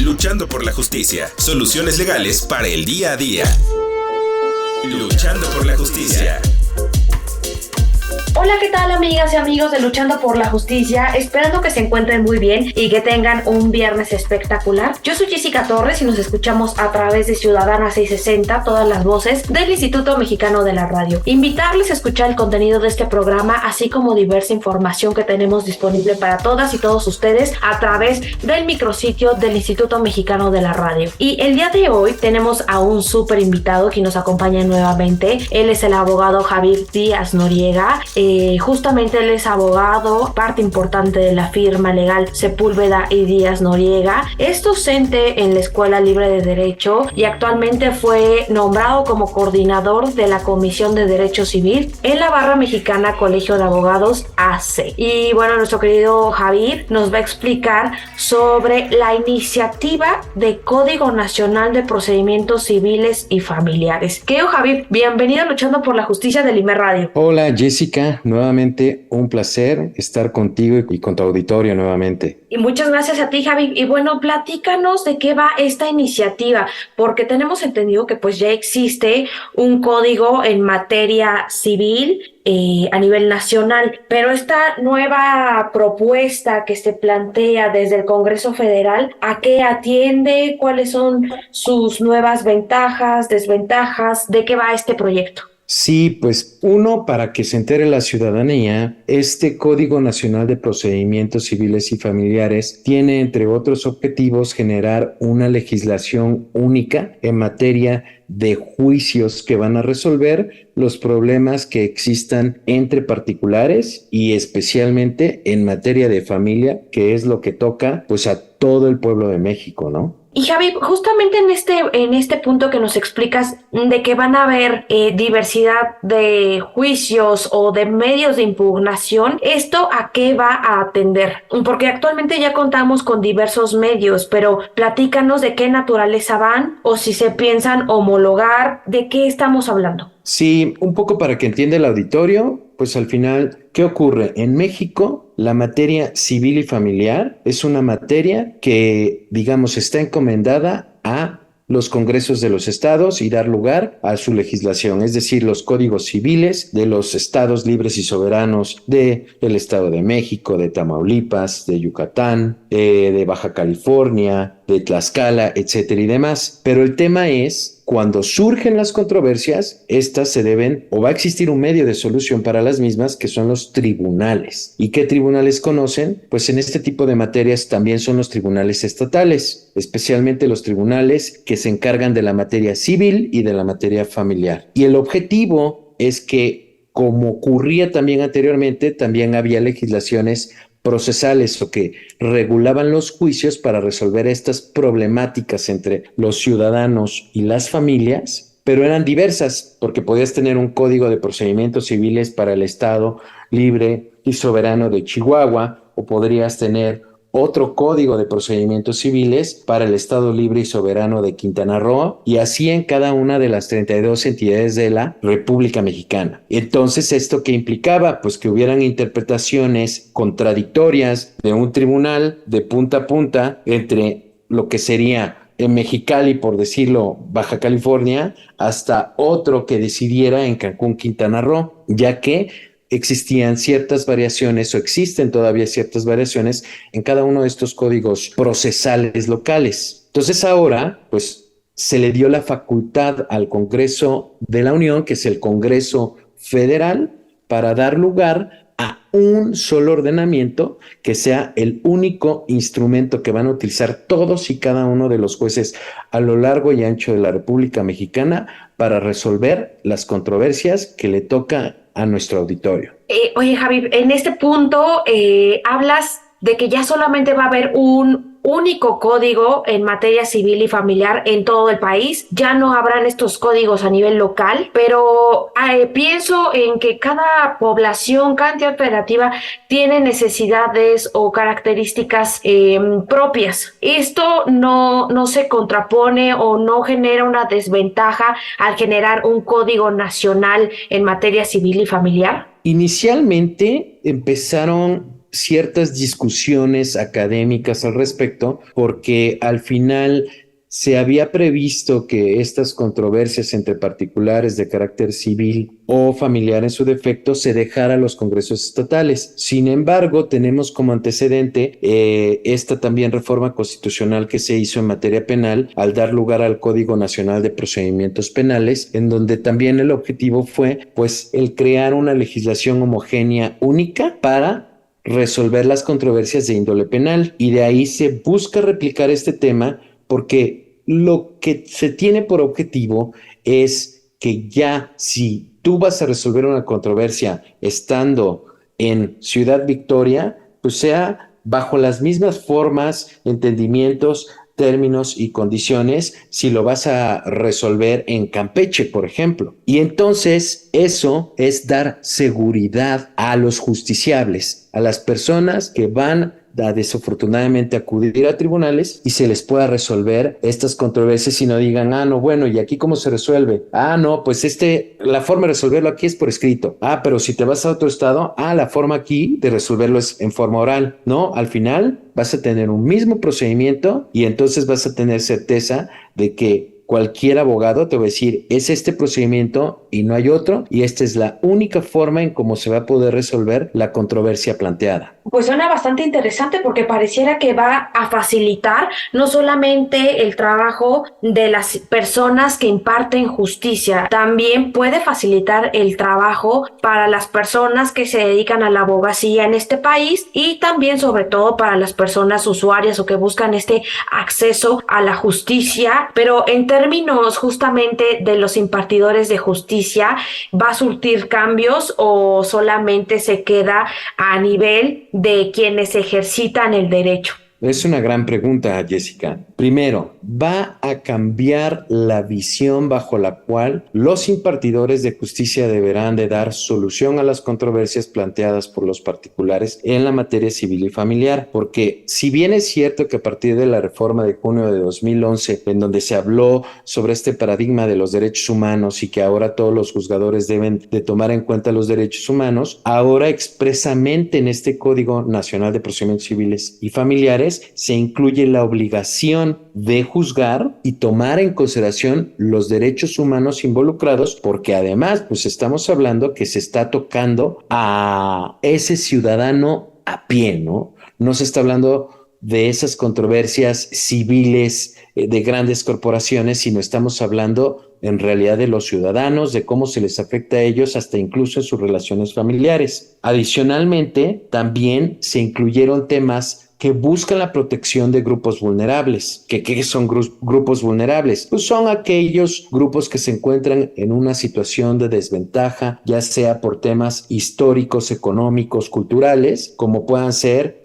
Luchando por la justicia. Soluciones legales para el día a día. Luchando por la justicia. Hola, ¿qué tal, amigas y amigos de Luchando por la Justicia? Esperando que se encuentren muy bien y que tengan un viernes espectacular. Yo soy Jessica Torres y nos escuchamos a través de Ciudadana 660, todas las voces del Instituto Mexicano de la Radio. Invitarles a escuchar el contenido de este programa, así como diversa información que tenemos disponible para todas y todos ustedes a través del micrositio del Instituto Mexicano de la Radio. Y el día de hoy tenemos a un súper invitado que nos acompaña nuevamente. Él es el abogado Javier Díaz Noriega. Justamente él es abogado, parte importante de la firma legal Sepúlveda y Díaz Noriega. Es docente en la Escuela Libre de Derecho y actualmente fue nombrado como coordinador de la Comisión de Derecho Civil en la Barra Mexicana Colegio de Abogados AC. Y bueno, nuestro querido Javier nos va a explicar sobre la iniciativa de Código Nacional de Procedimientos Civiles y Familiares. Querido Javier, bienvenido a Luchando por la Justicia de Limer Radio. Hola, Jessica. Nuevamente un placer estar contigo y con tu auditorio nuevamente. Y muchas gracias a ti, Javi. Y bueno, platícanos de qué va esta iniciativa, porque tenemos entendido que pues ya existe un código en materia civil a nivel nacional, pero esta nueva propuesta que se plantea desde el Congreso Federal, ¿a qué atiende? ¿Cuáles son sus nuevas ventajas, desventajas? ¿De qué va este proyecto? Sí, pues uno, para que se entere la ciudadanía, este Código Nacional de Procedimientos Civiles y Familiares tiene, entre otros objetivos, generar una legislación única en materia de juicios que van a resolver los problemas que existan entre particulares y especialmente en materia de familia, que es lo que toca pues a todo el pueblo de México, ¿no? Y Javi, justamente en este punto que nos explicas de que van a haber diversidad de juicios o de medios de impugnación, ¿esto a qué va a atender? Porque actualmente ya contamos con diversos medios, pero platícanos de qué naturaleza van o si se piensan homologar, ¿de qué estamos hablando? Sí, un poco para que entienda el auditorio, pues al final, ¿qué ocurre? En México, la materia civil y familiar es una materia que, digamos, está encomendada a los congresos de los estados y dar lugar a su legislación, es decir, los códigos civiles de los estados libres y soberanos del Estado de México, de Tamaulipas, de Yucatán, de Baja California, de Tlaxcala, etcétera y demás. Pero el tema es, cuando surgen las controversias, estas se deben, o va a existir un medio de solución para las mismas, que son los tribunales. ¿Y qué tribunales conocen? Pues en este tipo de materias también son los tribunales estatales, especialmente los tribunales que se encargan de la materia civil y de la materia familiar. Y el objetivo es que, como ocurría también anteriormente, también había legislaciones procesales o que regulaban los juicios para resolver estas problemáticas entre los ciudadanos y las familias, pero eran diversas porque podías tener un código de procedimientos civiles para el Estado libre y soberano de Chihuahua o podrías tener otro código de procedimientos civiles para el Estado libre y soberano de Quintana Roo y así en cada una de las 32 entidades de la República Mexicana. Entonces, ¿esto qué implicaba? Pues que hubieran interpretaciones contradictorias de un tribunal de punta a punta entre lo que sería en Mexicali, por decirlo, Baja California, hasta otro que decidiera en Cancún, Quintana Roo, ya que existían ciertas variaciones o existen todavía ciertas variaciones en cada uno de estos códigos procesales locales. Entonces ahora, pues, se le dio la facultad al Congreso de la Unión, que es el Congreso Federal, para dar lugar a un solo ordenamiento que sea el único instrumento que van a utilizar todos y cada uno de los jueces a lo largo y ancho de la República Mexicana para resolver las controversias que le toca a nuestro auditorio. Oye, Javi, en este punto hablas de que ya solamente va a haber un único código en materia civil y familiar en todo el país. Ya no habrán estos códigos a nivel local, pero pienso en que cada población, cada entidad operativa tiene necesidades o características propias. Esto no se contrapone o no genera una desventaja al generar un código nacional en materia civil y familiar. Inicialmente empezaron ciertas discusiones académicas al respecto, porque al final se había previsto que estas controversias entre particulares de carácter civil o familiar en su defecto se dejara a los congresos estatales. Sin embargo, tenemos como antecedente esta también reforma constitucional que se hizo en materia penal al dar lugar al Código Nacional de Procedimientos Penales, en donde también el objetivo fue pues el crear una legislación homogénea única para resolver las controversias de índole penal, y de ahí se busca replicar este tema porque lo que se tiene por objetivo es que ya si tú vas a resolver una controversia estando en Ciudad Victoria, pues sea bajo las mismas formas, entendimientos, términos y condiciones si lo vas a resolver en Campeche, por ejemplo. Y entonces eso es dar seguridad a los justiciables, a las personas que van a desafortunadamente acudir a tribunales y se les pueda resolver estas controversias y no digan, no, bueno, ¿y aquí cómo se resuelve? No, pues la forma de resolverlo aquí es por escrito. Pero si te vas a otro estado, la forma aquí de resolverlo es en forma oral. No, al final vas a tener un mismo procedimiento y entonces vas a tener certeza de que cualquier abogado te va a decir, es este procedimiento y no hay otro, y esta es la única forma en cómo se va a poder resolver la controversia planteada. Pues suena bastante interesante porque pareciera que va a facilitar no solamente el trabajo de las personas que imparten justicia, también puede facilitar el trabajo para las personas que se dedican a la abogacía en este país y también sobre todo para las personas usuarias o que buscan este acceso a la justicia, pero en términos justamente de los impartidores de justicia, ¿va a surtir cambios o solamente se queda a nivel de quienes ejercitan el derecho? Es una gran pregunta, Jessica. Primero, va a cambiar la visión bajo la cual los impartidores de justicia deberán de dar solución a las controversias planteadas por los particulares en la materia civil y familiar, porque si bien es cierto que a partir de la reforma de junio de 2011, en donde se habló sobre este paradigma de los derechos humanos y que ahora todos los juzgadores deben de tomar en cuenta los derechos humanos, ahora expresamente en este Código Nacional de Procedimientos Civiles y Familiares se incluye la obligación de juzgar y tomar en consideración los derechos humanos involucrados, porque además pues estamos hablando que se está tocando a ese ciudadano a pie, ¿no? No se está hablando de esas controversias civiles de grandes corporaciones, sino estamos hablando en realidad de los ciudadanos, de cómo se les afecta a ellos, hasta incluso en sus relaciones familiares. Adicionalmente, también se incluyeron temas que buscan la protección de grupos vulnerables. ¿Qué son grupos vulnerables? Pues son aquellos grupos que se encuentran en una situación de desventaja, ya sea por temas históricos, económicos, culturales, como puedan ser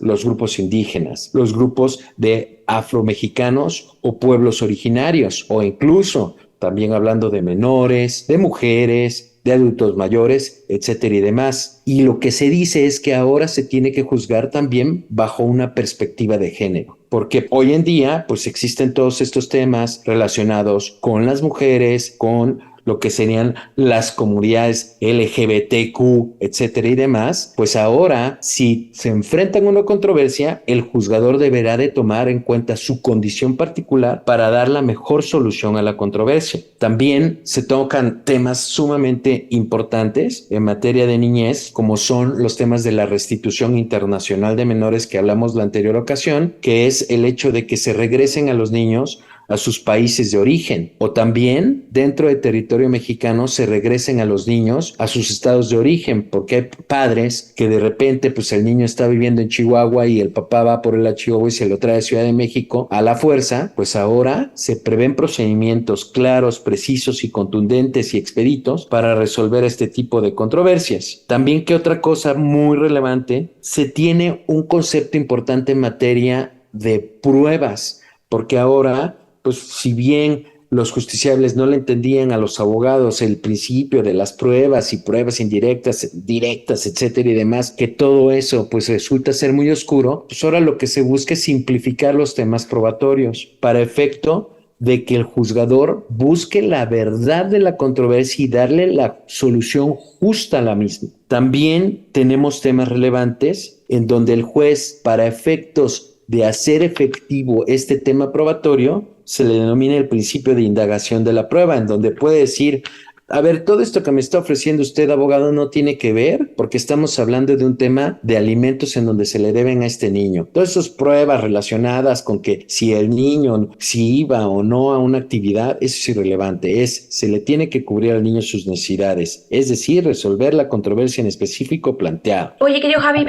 los grupos indígenas, los grupos de afromexicanos o pueblos originarios, o incluso también hablando de menores, de mujeres, de adultos mayores, etcétera y demás. Y lo que se dice es que ahora se tiene que juzgar también bajo una perspectiva de género, porque hoy en día pues existen todos estos temas relacionados con las mujeres, con lo que serían las comunidades LGBTQ, etcétera y demás. Pues ahora, si se enfrentan a una controversia, el juzgador deberá de tomar en cuenta su condición particular para dar la mejor solución a la controversia. También se tocan temas sumamente importantes en materia de niñez, como son los temas de la restitución internacional de menores que hablamos la anterior ocasión, que es el hecho de que se regresen a los niños a sus países de origen, o también dentro del territorio mexicano se regresen a los niños a sus estados de origen, porque hay padres que de repente pues el niño está viviendo en Chihuahua y el papá va por él a Chihuahua y se lo trae a Ciudad de México a la fuerza. Pues ahora se prevén procedimientos claros, precisos y contundentes y expeditos para resolver este tipo de controversias. También, que otra cosa muy relevante, se tiene un concepto importante en materia de pruebas, porque ahora pues si bien los justiciables no le entendían a los abogados el principio de las pruebas y pruebas indirectas, directas, etcétera y demás, que todo eso pues resulta ser muy oscuro, pues ahora lo que se busca es simplificar los temas probatorios para efecto de que el juzgador busque la verdad de la controversia y darle la solución justa a la misma. También tenemos temas relevantes en donde el juez, para efectos de hacer efectivo este tema probatorio, se le denomina el principio de indagación de la prueba, en donde puede decir: a ver, todo esto que me está ofreciendo usted, abogado, no tiene que ver, porque estamos hablando de un tema de alimentos en donde se le deben a este niño. Todas esas pruebas relacionadas con que si el niño, si iba o no a una actividad, eso es irrelevante. Se le tiene que cubrir al niño sus necesidades, es decir, resolver la controversia en específico planteada. Oye, querido Javi,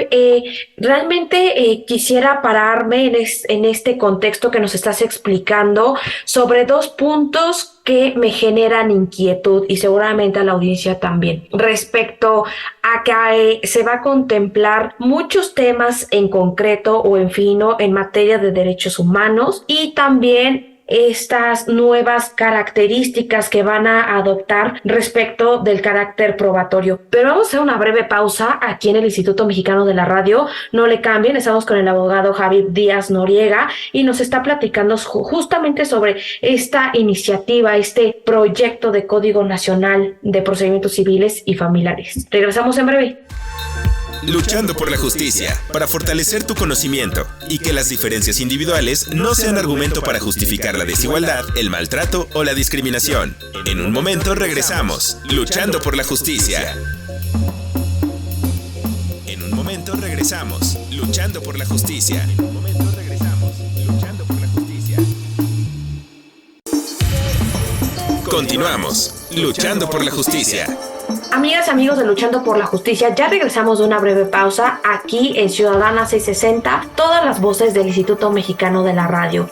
realmente quisiera pararme en este contexto que nos estás explicando sobre dos puntos que me generan inquietud y seguramente a la audiencia también, respecto a que se va a contemplar muchos temas en concreto o en fino en materia de derechos humanos y también estas nuevas características que van a adoptar respecto del carácter probatorio. Pero vamos a hacer una breve pausa aquí en el Instituto Mexicano de la Radio. No le cambien, estamos con el abogado Javi Díaz Noriega y nos está platicando justamente sobre esta iniciativa, este proyecto de Código Nacional de Procedimientos Civiles y Familiares. Regresamos en breve. Luchando por la justicia, para fortalecer tu conocimiento y que las diferencias individuales no sean argumento para justificar la desigualdad, el maltrato o la discriminación. En un momento regresamos, Luchando por la justicia. En un momento regresamos, Luchando por la justicia. En un momento regresamos, Luchando por la justicia. Continuamos, Luchando por la justicia. Amigas, amigos de Luchando por la Justicia, ya regresamos de una breve pausa aquí en Ciudadana 660, todas las voces del Instituto Mexicano de la Radio.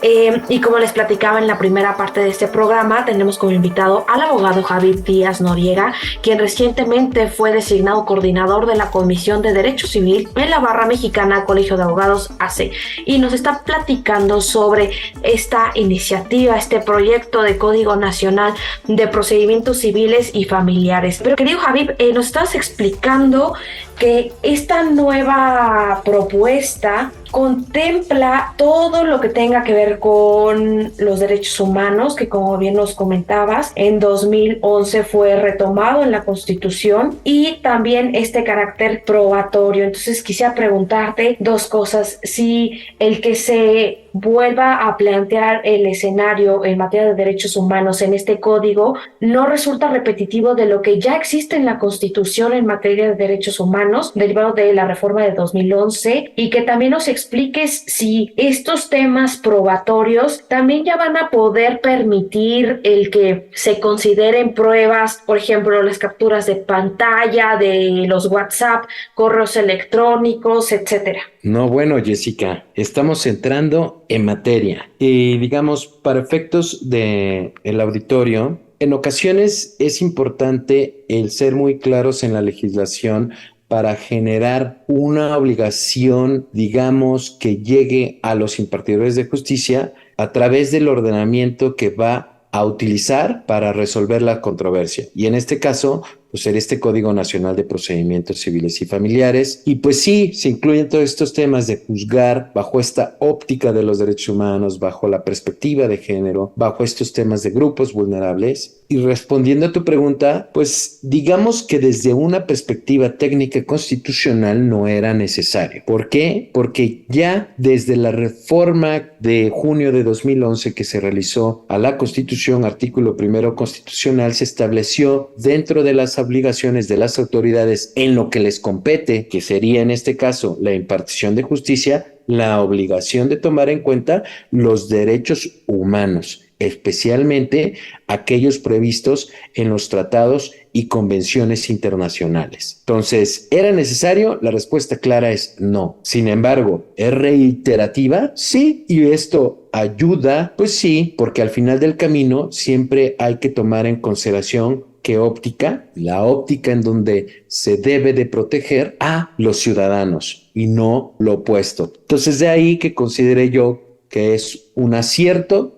Y como les platicaba en la primera parte de este programa, tenemos como invitado al abogado Javi Díaz Noriega, quien recientemente fue designado coordinador de la Comisión de Derecho Civil en la Barra Mexicana Colegio de Abogados AC. Y nos está platicando sobre esta iniciativa, este proyecto de Código Nacional de Procedimientos Civiles y Familiares. Pero querido Javi, nos estás explicando que esta nueva propuesta contempla todo lo que tenga que ver con los derechos humanos, que como bien nos comentabas, en 2011 fue retomado en la Constitución, y también este carácter probatorio. Entonces quisiera preguntarte dos cosas: si el que se vuelva a plantear el escenario en materia de derechos humanos en este código no resulta repetitivo de lo que ya existe en la Constitución en materia de derechos humanos, derivado de la reforma de 2011, y que también nos expliques si estos temas probatorios también ya van a poder permitir el que se consideren pruebas, por ejemplo, las capturas de pantalla de los WhatsApp, correos electrónicos, etcétera. No, bueno, Jessica, estamos entrando en materia. Y digamos, para efectos del auditorio, en ocasiones es importante el ser muy claros en la legislación para generar una obligación, digamos, que llegue a los impartidores de justicia a través del ordenamiento que va a utilizar para resolver la controversia. Y en este caso, pues sería este Código Nacional de Procedimientos Civiles y Familiares. Y pues sí, se incluyen todos estos temas de juzgar bajo esta óptica de los derechos humanos, bajo la perspectiva de género, bajo estos temas de grupos vulnerables. Y respondiendo a tu pregunta, pues digamos que desde una perspectiva técnica constitucional no era necesario. ¿Por qué? Porque ya desde la reforma de junio de 2011 que se realizó a la Constitución, artículo primero constitucional, se estableció dentro de las obligaciones de las autoridades en lo que les compete, que sería en este caso la impartición de justicia, la obligación de tomar en cuenta los derechos humanos, especialmente aquellos previstos en los tratados y convenciones internacionales. Entonces, ¿era necesario? La respuesta clara es no. Sin embargo, ¿es reiterativa? Sí, y esto ayuda, pues sí, porque al final del camino siempre hay que tomar en consideración qué óptica, la óptica en donde se debe de proteger a los ciudadanos y no lo opuesto. Entonces, de ahí que consideré yo que es un acierto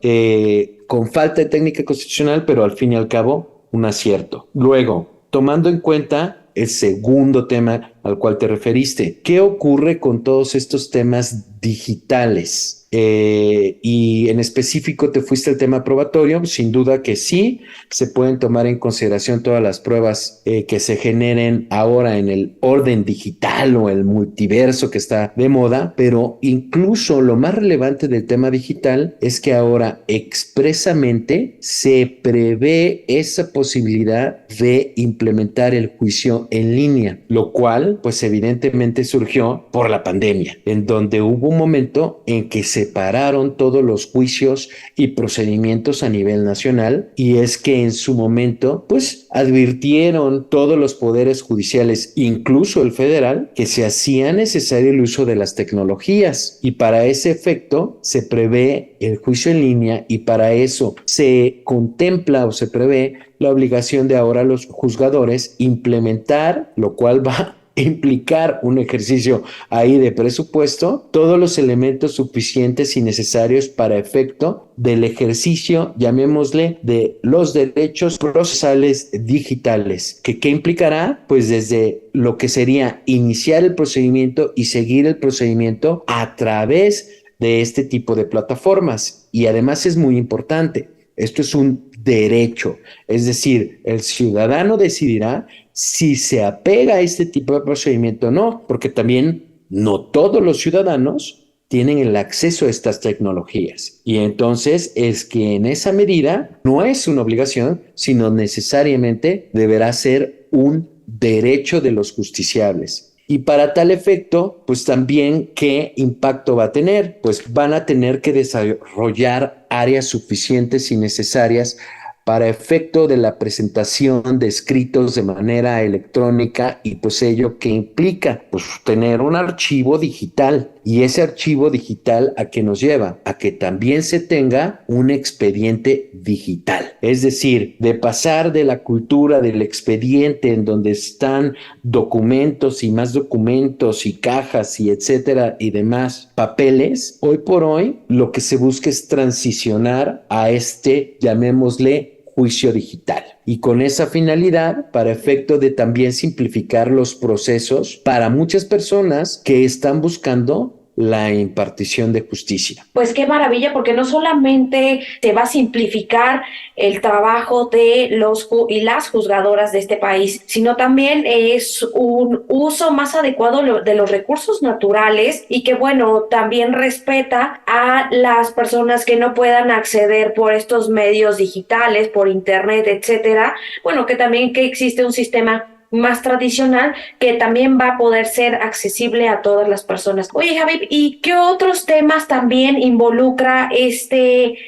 con falta de técnica constitucional, pero al fin y al cabo un acierto. Luego, tomando en cuenta el segundo tema al cual te referiste, ¿qué ocurre con todos estos temas digitales? y en específico te fuiste al tema probatorio, sin duda que sí, se pueden tomar en consideración todas las pruebas que se generen ahora en el orden digital o el multiverso que está de moda, pero incluso lo más relevante del tema digital es que ahora expresamente se prevé esa posibilidad de implementar el juicio en línea, lo cual pues evidentemente surgió por la pandemia, en donde hubo un momento en que se pararon todos los juicios y procedimientos a nivel nacional, y es que en su momento pues advirtieron todos los poderes judiciales, incluso el federal, que se hacía necesario el uso de las tecnologías, y para ese efecto se prevé el juicio en línea, y para eso se contempla o se prevé la obligación de ahora los juzgadores implementar, lo cual va implicar un ejercicio ahí de presupuesto, todos los elementos suficientes y necesarios para efecto del ejercicio, llamémosle, de los derechos procesales digitales. ¿Qué implicará? Pues desde lo que sería iniciar el procedimiento y seguir el procedimiento a través de este tipo de plataformas. Y además es muy importante, esto es un derecho, es decir, el ciudadano decidirá si se apega a este tipo de procedimiento o no, porque también no todos los ciudadanos tienen el acceso a estas tecnologías. Y entonces es que en esa medida no es una obligación, sino necesariamente deberá ser un derecho de los justiciables. Y para tal efecto, pues también, ¿qué impacto va a tener? Pues van a tener que desarrollar áreas suficientes y necesarias para efecto de la presentación de escritos de manera electrónica, y pues ello que implica pues tener un archivo digital, y ese archivo digital ¿a qué nos lleva? A que también se tenga un expediente digital, es decir, de pasar de la cultura del expediente en donde están documentos y más documentos y cajas y etcétera y demás papeles. Hoy por hoy lo que se busca es transicionar a este, llamémosle, juicio digital, y con esa finalidad, para efecto de también simplificar los procesos para muchas personas que están buscando la impartición de justicia. Pues qué maravilla, porque no solamente se va a simplificar el trabajo de los y las juzgadoras de este país, sino también es un uso más adecuado de los recursos naturales, y que bueno, también respeta a las personas que no puedan acceder por estos medios digitales, por internet, etcétera. Bueno, que también que existe un sistema más tradicional que también va a poder ser accesible a todas las personas. Oye, Javi, ¿y qué otros temas también involucra este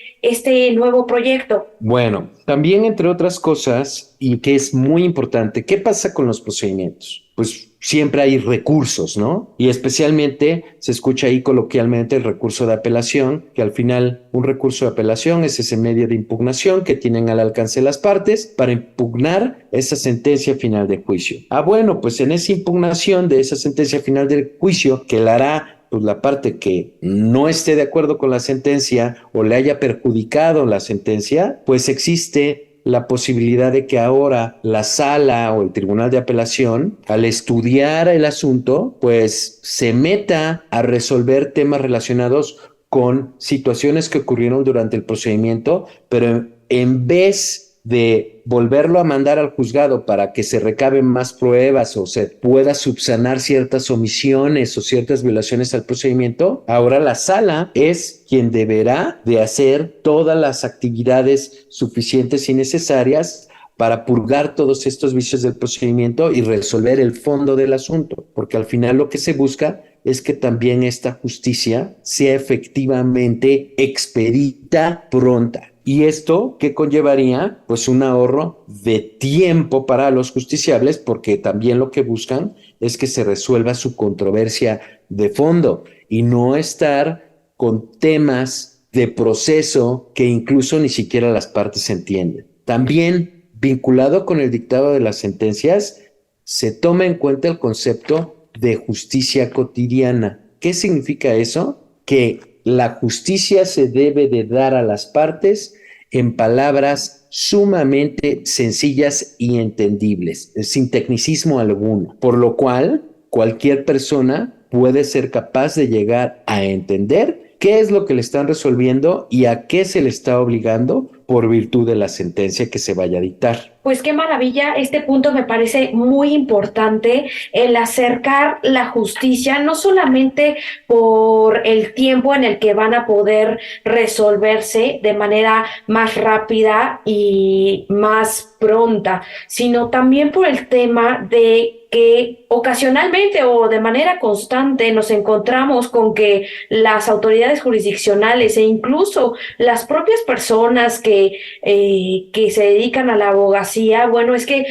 nuevo proyecto? Bueno, también entre otras cosas, y que es muy importante, ¿qué pasa con los procedimientos? Pues siempre hay recursos, ¿no? Y especialmente se escucha ahí coloquialmente el recurso de apelación, que al final un recurso de apelación es ese medio de impugnación que tienen al alcance las partes para impugnar esa sentencia final de juicio. Bueno, pues en esa impugnación de esa sentencia final del juicio, que la hará pues la parte que no esté de acuerdo con la sentencia o le haya perjudicado la sentencia, pues existe la posibilidad de que ahora la sala o el tribunal de apelación, al estudiar el asunto, pues se meta a resolver temas relacionados con situaciones que ocurrieron durante el procedimiento, pero en vez de volverlo a mandar al juzgado para que se recaben más pruebas o se pueda subsanar ciertas omisiones o ciertas violaciones al procedimiento, ahora la sala es quien deberá de hacer todas las actividades suficientes y necesarias para purgar todos estos vicios del procedimiento y resolver el fondo del asunto, porque al final lo que se busca es que también esta justicia sea efectivamente expedita, pronta. ¿Y esto qué conllevaría? Pues un ahorro de tiempo para los justiciables, porque también lo que buscan es que se resuelva su controversia de fondo y no estar con temas de proceso que incluso ni siquiera las partes entienden. También, vinculado con el dictado de las sentencias, se toma en cuenta el concepto de justicia cotidiana. ¿Qué significa eso? Que la justicia se debe de dar a las partes en palabras sumamente sencillas y entendibles, sin tecnicismo alguno, por lo cual cualquier persona puede ser capaz de llegar a entender qué es lo que le están resolviendo y a qué se le está obligando por virtud de la sentencia que se vaya a dictar. Pues qué maravilla, este punto me parece muy importante, el acercar la justicia, no solamente por el tiempo en el que van a poder resolverse de manera más rápida y más pronta, sino también por el tema de que ocasionalmente o de manera constante nos encontramos con que las autoridades jurisdiccionales e incluso las propias personas que se dedican a la abogacía, bueno, es que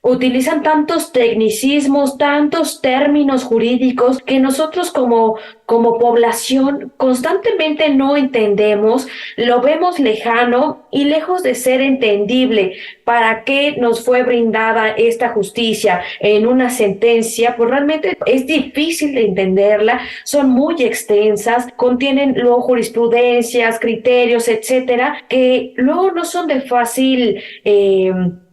utilizan tantos tecnicismos, tantos términos jurídicos que nosotros como población constantemente no entendemos, lo vemos lejano y lejos de ser entendible para qué nos fue brindada esta justicia en una sentencia, pues realmente es difícil de entenderla, son muy extensas, contienen luego jurisprudencias, criterios, etcétera, que luego no son de fácil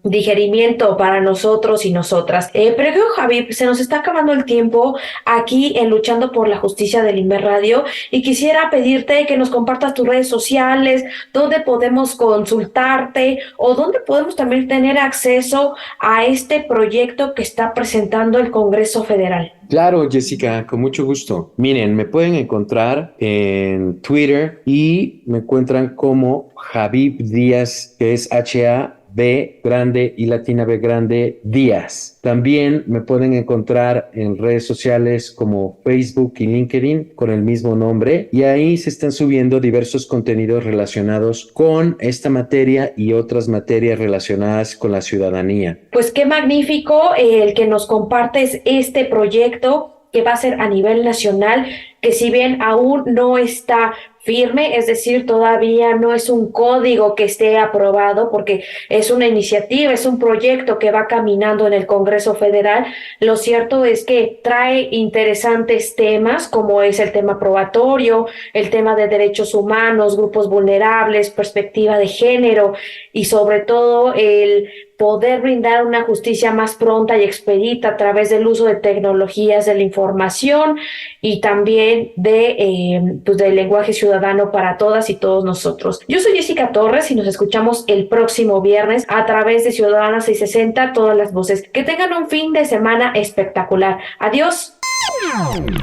digerimiento para nosotros y nosotras. Pero Javi, se nos está acabando el tiempo aquí en Luchando por la Justicia del Inmer Radio y quisiera pedirte que nos compartas tus redes sociales, dónde podemos consultarte o dónde podemos también tener acceso a este proyecto que está presentando el Congreso Federal. Claro, Jessica, con mucho gusto. Miren, me pueden encontrar en Twitter y me encuentran como Habib Díaz, que es H-A-B grande y latina B grande Díaz. También me pueden encontrar en redes sociales como Facebook y LinkedIn con el mismo nombre y ahí se están subiendo diversos contenidos relacionados con esta materia y otras materias relacionadas con la ciudadanía. Pues qué magnífico el que nos compartes este proyecto que va a ser a nivel nacional, que si bien aún no está firme, es decir, todavía no es un código que esté aprobado porque es una iniciativa, es un proyecto que va caminando en el Congreso Federal. Lo cierto es que trae interesantes temas como es el tema probatorio, el tema de derechos humanos, grupos vulnerables, perspectiva de género y sobre todo el poder brindar una justicia más pronta y expedita a través del uso de tecnologías de la información y también del lenguaje ciudadano para todas y todos nosotros. Yo soy Jessica Torres y nos escuchamos el próximo viernes a través de Ciudadana 660, todas las voces. Que tengan un fin de semana espectacular. Adiós.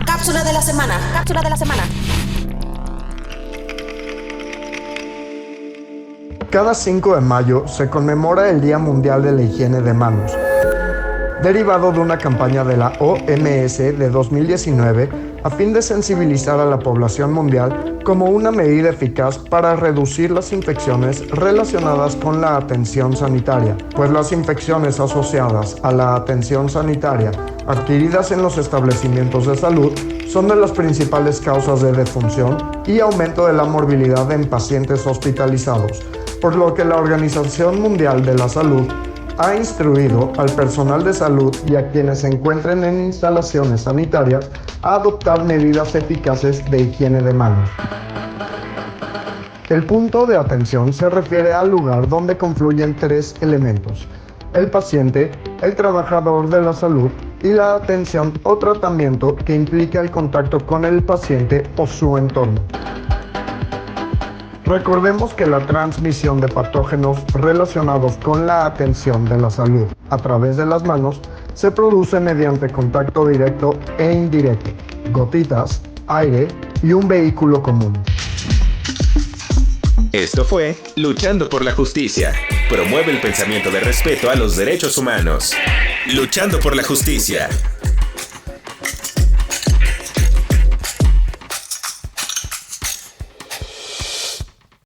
Cápsula de la semana. Cápsula de la semana. Cada 5 de mayo se conmemora el Día Mundial de la Higiene de Manos, derivado de una campaña de la OMS de 2019 a fin de sensibilizar a la población mundial como una medida eficaz para reducir las infecciones relacionadas con la atención sanitaria, pues las infecciones asociadas a la atención sanitaria adquiridas en los establecimientos de salud son de las principales causas de defunción y aumento de la morbilidad en pacientes hospitalizados, por lo que la Organización Mundial de la Salud ha instruido al personal de salud y a quienes se encuentren en instalaciones sanitarias a adoptar medidas eficaces de higiene de manos. El punto de atención se refiere al lugar donde confluyen 3 elementos: el paciente, el trabajador de la salud y la atención o tratamiento que implica el contacto con el paciente o su entorno. Recordemos que la transmisión de patógenos relacionados con la atención de la salud a través de las manos se produce mediante contacto directo e indirecto, gotitas, aire y un vehículo común. Esto fue Luchando por la Justicia. Promueve el pensamiento de respeto a los derechos humanos. Luchando por la Justicia.